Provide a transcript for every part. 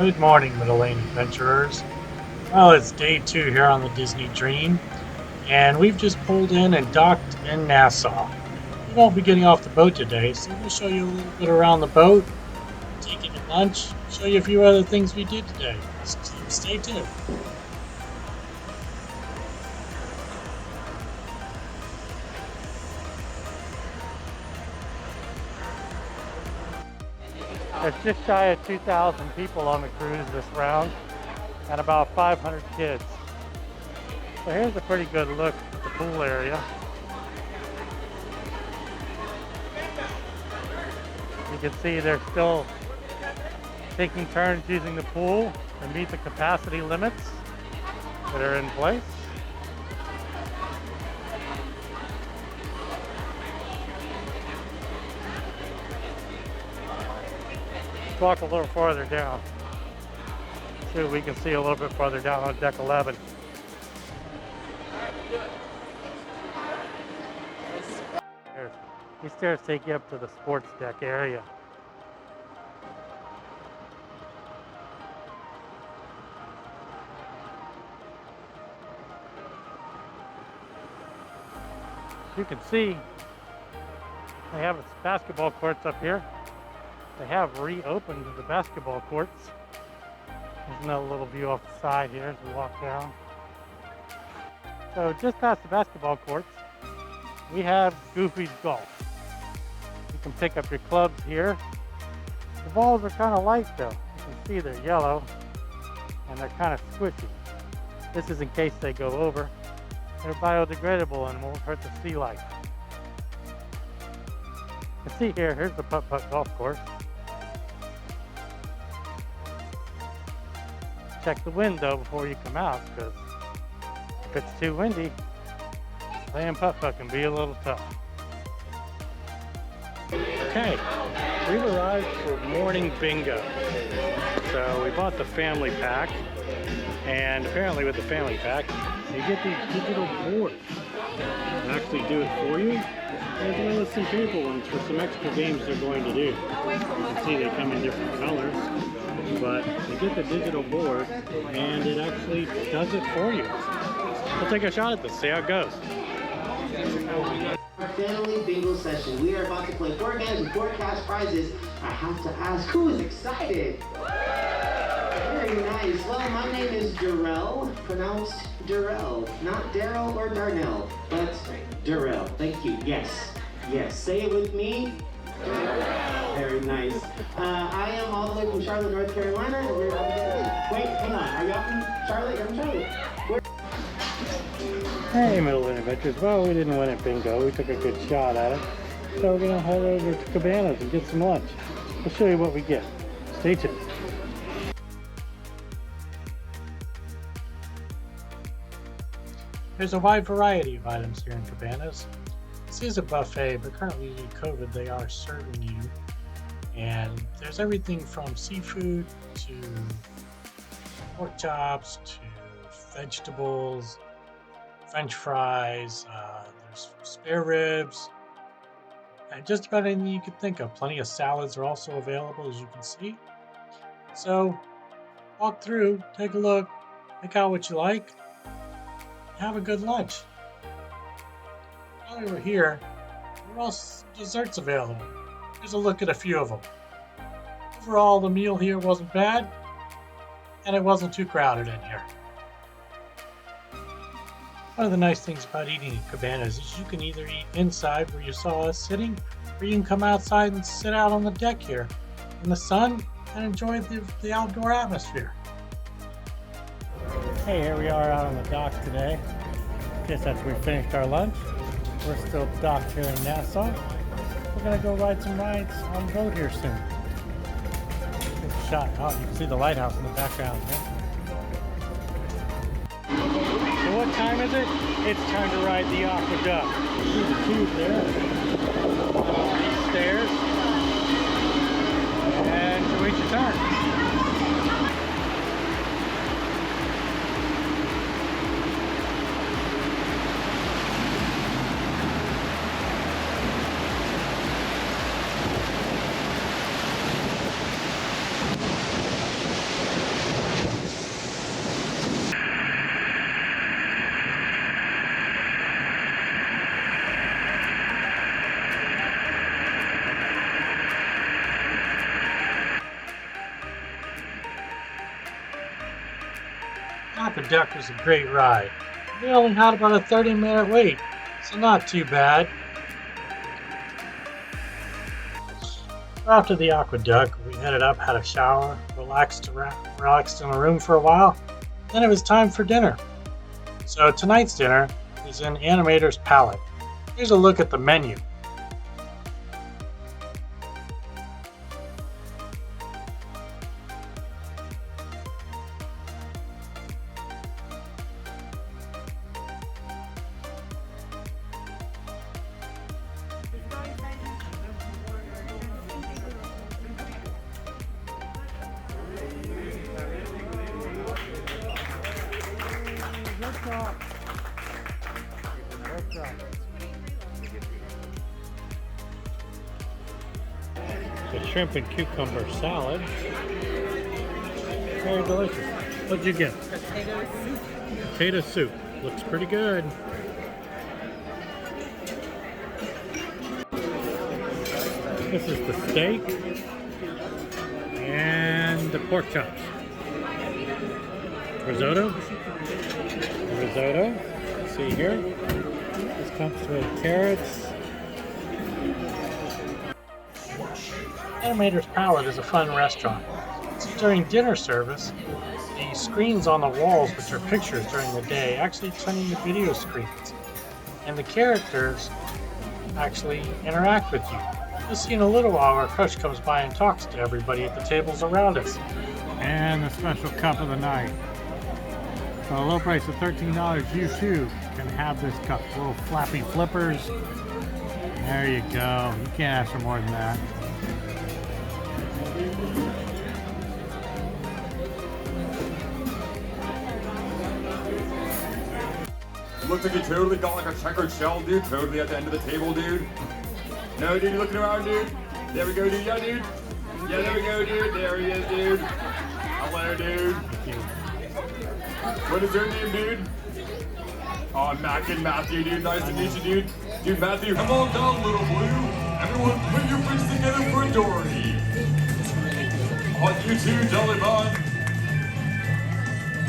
Good morning, Middle Lane adventurers. Well, it's day 2 here on the Disney Dream, and we've just pulled in and docked in Nassau. We won't be getting off the boat today, so we'll show you a little bit around the boat, take you to lunch, show you a few other things we did today. Stay tuned. There's just shy of 2,000 people on the cruise this round and about 500 kids. So here's a pretty good look at the pool area. You can see they're still taking turns using the pool to meet the capacity limits that are in place. Walk a little farther down. See what we can see a little bit farther down on deck 11. These stairs take you up to the sports deck area. As you can see, they have basketball courts up here. They have reopened the basketball courts. There's another little view off the side here as we walk down. So just past the basketball courts, we have Goofy's Golf. You can pick up your clubs here. The balls are kind of light though. You can see they're yellow and they're kind of squishy. This is in case they go over. They're biodegradable and won't hurt the sea life. You can see here's the putt-putt golf course. Check the wind though before you come out, because if it's too windy, playing putt-putt can be a little tough. Okay, we've arrived for morning bingo. So we bought the family pack, and apparently with the family pack, you get these digital boards that actually do it for you, as well as some paper ones for some extra games they're going to do. You can see they come in different colors, but you get the digital board and it actually does it for you. We'll take a shot at this, see how it goes. Our family bingo session. We are about to play 4 games with 4 cash prizes. I have to ask, who is excited? Very nice. Well, my name is Darrell, pronounced Darrell, not Daryl or Darnell, but Darrell. Thank you. Yes. Say it with me. Very nice. I am all the way from Charlotte, North Carolina. And we're about to wait, hang on. Are y'all from Charlotte? You're from Charlotte. Hey, Middle Lane Adventures. Well, we didn't win at bingo. We took a good shot at it. So we're going to head over to Cabanas and get some lunch. We'll show you what we get. Stay tuned. There's a wide variety of items here in Cabanas. This is a buffet, but currently due to COVID, they are serving you. And there's everything from seafood to pork chops to vegetables, French fries, there's spare ribs, and just about anything you could think of. Plenty of salads are also available, as you can see. So walk through, take a look, pick out what you like, have a good lunch. While we were here, there were also desserts available. Here's a look at a few of them. Overall, the meal here wasn't bad, and it wasn't too crowded in here. One of the nice things about eating at Cabanas is you can either eat inside where you saw us sitting, or you can come outside and sit out on the deck here in the sun and enjoy the outdoor atmosphere. Hey, here we are out on the dock today. Just after we finished our lunch. We're still docked here in Nassau. We're going to go ride some rides on the boat here soon. Good shot. Oh, you can see the lighthouse in the background. Yeah? So what time is it? It's time to ride the Aqua Duck. See the tube there. These stairs. And to wait your turn. Duck was a great ride. We only had about a 30-minute wait, so not too bad. After the Aqua Duck, we headed up, had a shower, relaxed in the room for a while. Then it was time for dinner. So tonight's dinner is in Animator's Palate. Here's a look at the menu. The shrimp and cucumber salad. Very delicious. What'd you get? Potato soup. Potato soup. Looks pretty good. This is the steak and the pork chops. Risotto. Risotto. Let's see here. This comes with carrots. Animator's Palate is a fun restaurant. So during dinner service, the screens on the walls, which are pictures during the day, actually turn into video screens. And the characters actually interact with you. You'll see in a little while our Crush comes by and talks to everybody at the tables around us. And the special cup of the night. For a low price of $13, you too can have this cup. Little flappy flippers. There you go. You can't ask for more than that. Looks like you totally got like a checkered shell, dude. Totally at the end of the table, dude. No, dude, you looking around, dude? There we go, dude. Yeah, dude. Yeah, there we go, dude. There he is, dude. Hello, dude. What is your name, dude? Oh, Mac and Matthew, dude. Nice to meet you, dude. Dude, Matthew, come on down, little blue. Everyone, put your fists together for Dory. On you too, Jelly Bun.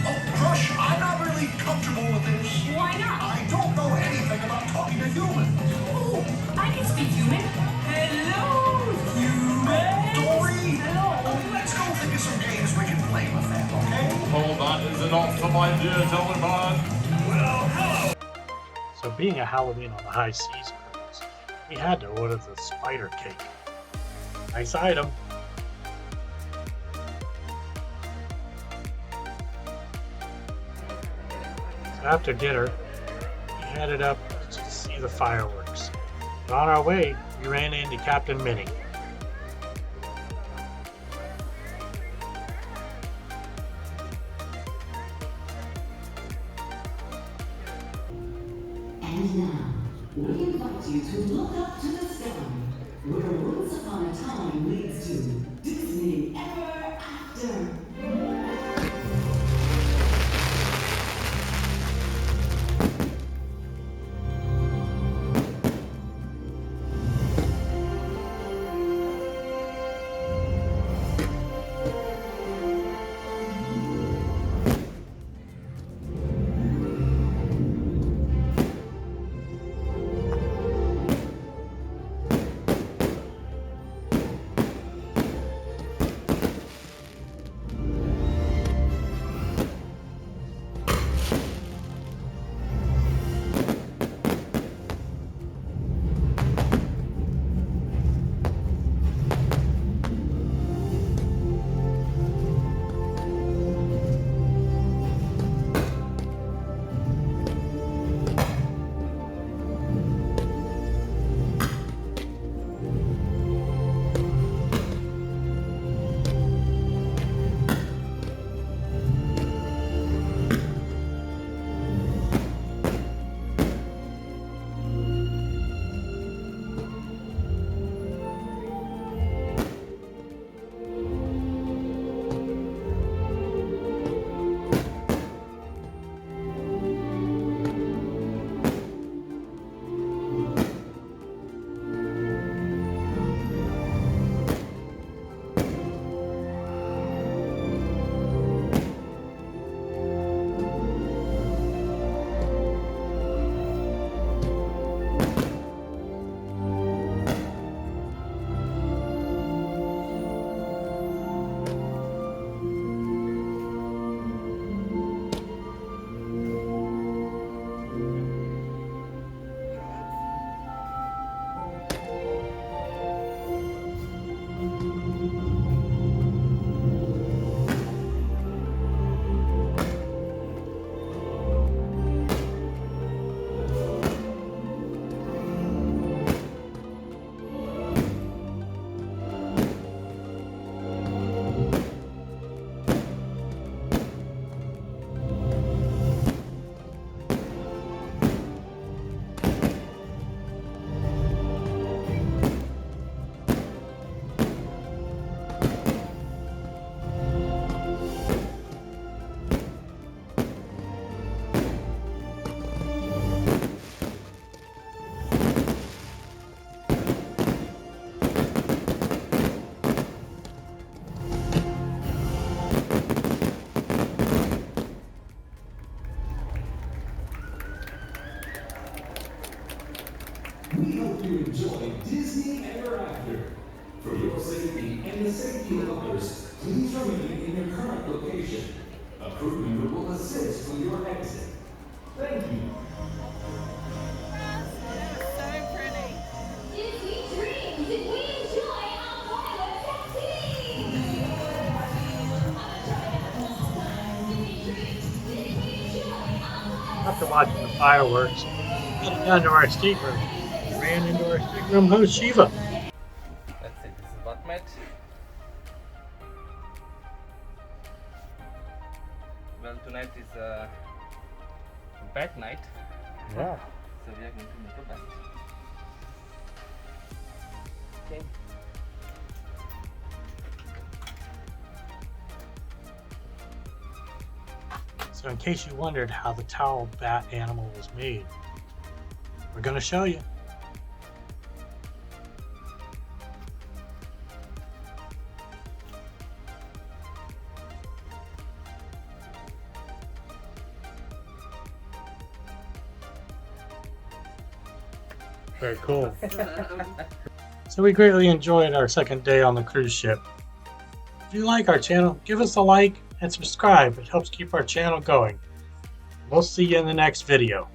Oh, Crush, I'm not really comfortable with this. Why not? I don't know anything about talking to humans. Oh, I can speak human. Hello, human. Dory? Hello. Let's go think of some games we can play with them, okay? Oh, that is an awesome idea, Jelly Bun. Well, hello. So being a Halloween on the high seas cruise, we had to order the spider cake. Nice item. So after dinner, we headed up to see the fireworks. And on our way, we ran into Captain Minnie. And now, we invite you to look up to the sky, where once upon a time leads to Disney Ever After. We hope you enjoy Disney Ever After. For your safety and the safety of others, please remain in your current location. A crew member will assist with your exit. Thank you. So pretty. Disney dreams, and we enjoy our pilot taxi! After watching the fireworks, we headed down to our stateroom. We ran into our stateroom host, Shiva. Let's see, this is what met. Well, tonight is a bad night, Yeah. so we are going to make a bet. Okay. So in case you wondered how the towel bat animal was made, we're going to show you. Very cool. So we greatly enjoyed our second day on the cruise ship. If you like our channel, give us a like and subscribe. It helps keep our channel going. We'll see you in the next video.